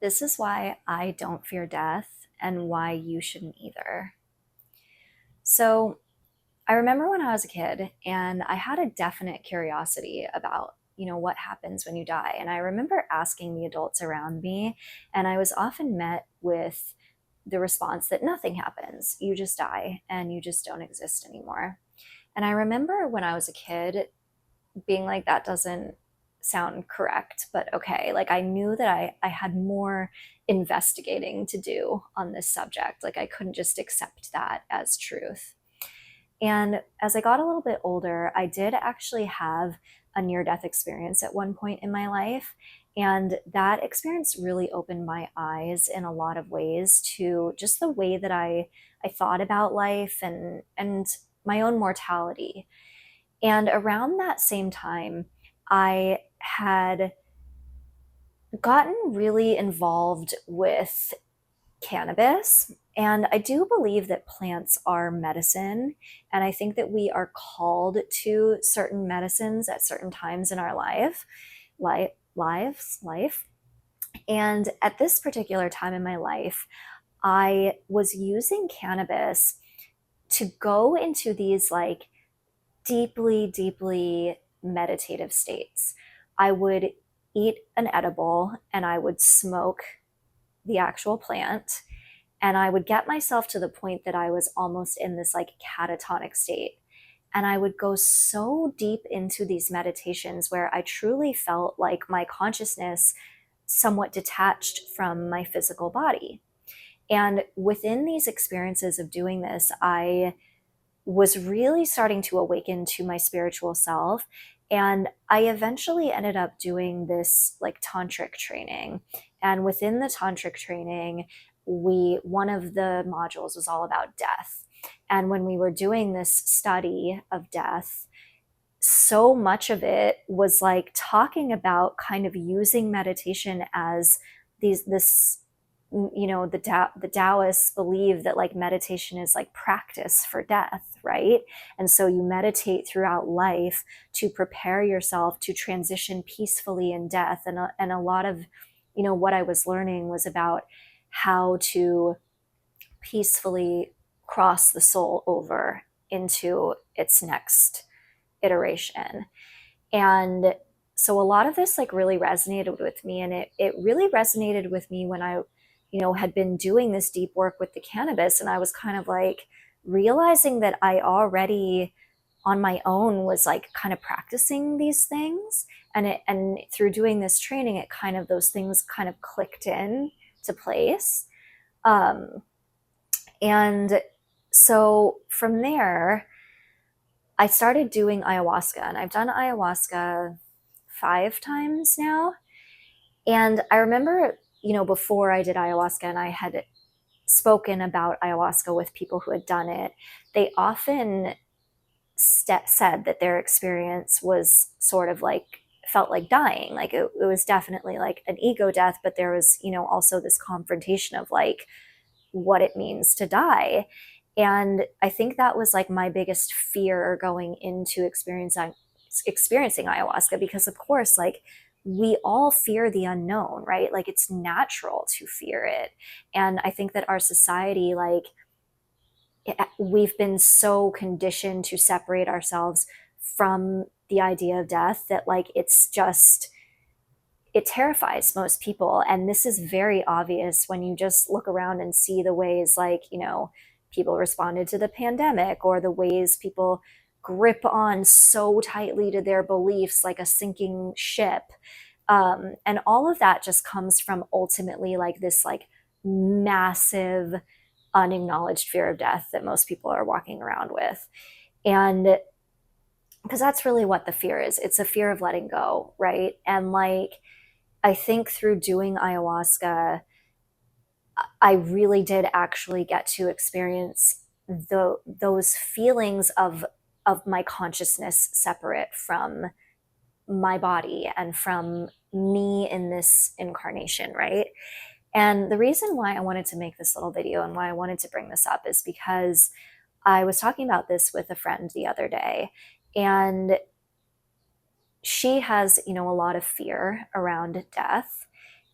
This is why I don't fear death and why you shouldn't either. So, I remember when I was a kid and I had a definite curiosity about, what happens when you die. And I remember asking the adults around me, and I was often met with the response that nothing happens. You just die and you just don't exist anymore. And I remember when I was a kid being like, that doesn't sound correct, but okay. Like I knew that I had more investigating to do on this subject. Like I couldn't just accept that as truth. And as I got a little bit older, I did actually have a near death experience at one point in my life. And that experience really opened my eyes in a lot of ways to just the way that I thought about life and my own mortality. And around that same time, I had gotten really involved with cannabis. And I do believe that plants are medicine. And I think that we are called to certain medicines at certain times in our life. And at this particular time in my life, I was using cannabis to go into these like deeply, deeply meditative states. I would eat an edible and I would smoke the actual plant, and I would get myself to the point that I was almost in this like catatonic state. And I would go so deep into these meditations where I truly felt like my consciousness somewhat detached from my physical body. And within these experiences of doing this, I was really starting to awaken to my spiritual self. And I eventually ended up doing this like tantric training. And within the tantric training, one of the modules was all about death. And when we were doing this study of death, so much of it was like talking about kind of using meditation as this the Taoists believe that like meditation is like practice for death, right? And so you meditate throughout life to prepare yourself to transition peacefully in death. And a lot of what I was learning was about how to peacefully cross the soul over into its next iteration. And so a lot of this like really resonated with me, and it really resonated with me when I had been doing this deep work with the cannabis, and I was kind of like realizing that I already on my own was like kind of practicing these things, and through doing this training it kind of those things kind of clicked in to place. Um, and so from there I started doing ayahuasca, and I've done ayahuasca 5 times now. And I remember, before I did ayahuasca and I had spoken about ayahuasca with people who had done it, they often said that their experience was sort of like, felt like dying. Like it was definitely like an ego death, but there was, also this confrontation of like what it means to die. And I think that was like my biggest fear going into experiencing ayahuasca, because of course like we all fear the unknown, right? Like it's natural to fear it. And I think that our society, like we've been so conditioned to separate ourselves from the idea of death that like it terrifies most people. And this is very obvious when you just look around and see the ways like, people responded to the pandemic, or the ways people grip on so tightly to their beliefs like a sinking ship. And all of that just comes from ultimately like this like massive unacknowledged fear of death that most people are walking around with. And because that's really what the fear is. It's a fear of letting go, right? And like I think through doing ayahuasca, I really did actually get to experience those feelings of my consciousness separate from my body and from me in this incarnation, right? And the reason why I wanted to make this little video and why I wanted to bring this up is because I was talking about this with a friend the other day, and she has, a lot of fear around death.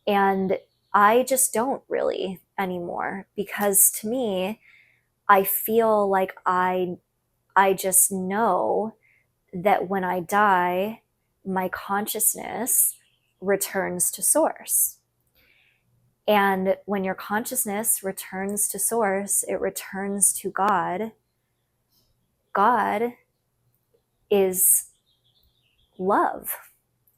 And I just don't really anymore, because to me, I feel like I just know that when I die, my consciousness returns to source. And when your consciousness returns to source, it returns to God. God is love,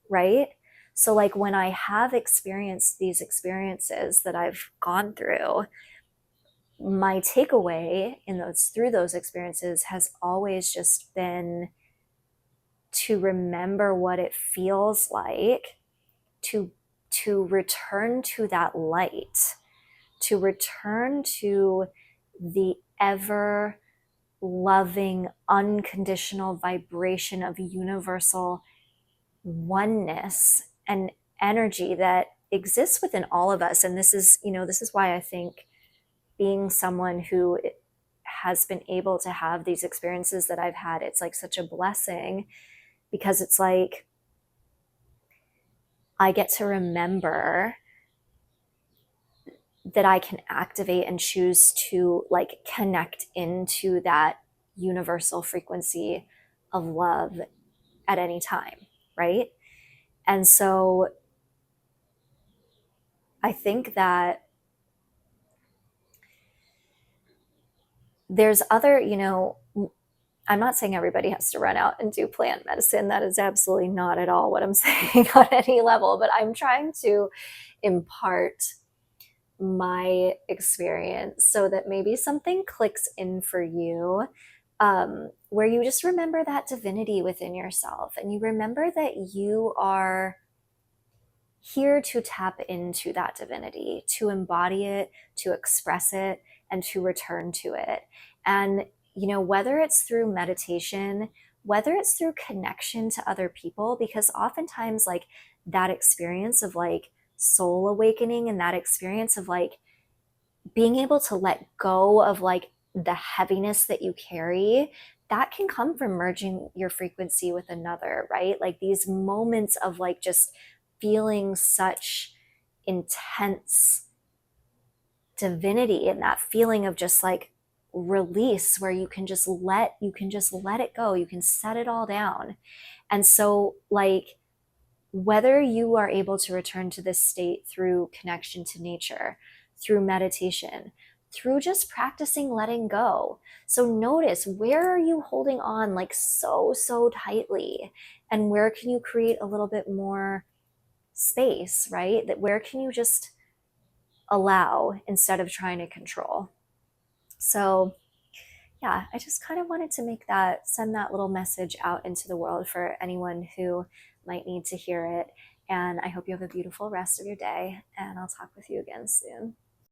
right? So, like, when I have experienced these experiences that I've gone through, my takeaway in those through those experiences has always just been to remember what it feels like to return to that light, to return to the ever loving, unconditional vibration of universal oneness and energy that exists within all of us. And this is, this is why I think being someone who has been able to have these experiences that I've had, it's like such a blessing, because it's like I get to remember that I can activate and choose to like connect into that universal frequency of love at any time, right? And so I think that there's other, I'm not saying everybody has to run out and do plant medicine. That is absolutely not at all what I'm saying on any level, but I'm trying to impart my experience so that maybe something clicks in for you, where you just remember that divinity within yourself, and you remember that you are here to tap into that divinity, to embody it, to express it, and to return to it. And, whether it's through meditation, whether it's through connection to other people, because oftentimes, like, that experience of like soul awakening and that experience of like being able to let go of like the heaviness that you carry, that can come from merging your frequency with another, right? Like these moments of like just feeling such intense divinity, and that feeling of just like release, where you can just let it go, you can set it all down. And so, like, whether you are able to return to this state through connection to nature, through meditation, through just practicing letting go. So notice, where are you holding on like so tightly, and where can you create a little bit more space, right? That where can you just allow instead of trying to control? So yeah, I just kind of wanted to send that little message out into the world for anyone who might need to hear it. And I hope you have a beautiful rest of your day, and I'll talk with you again soon.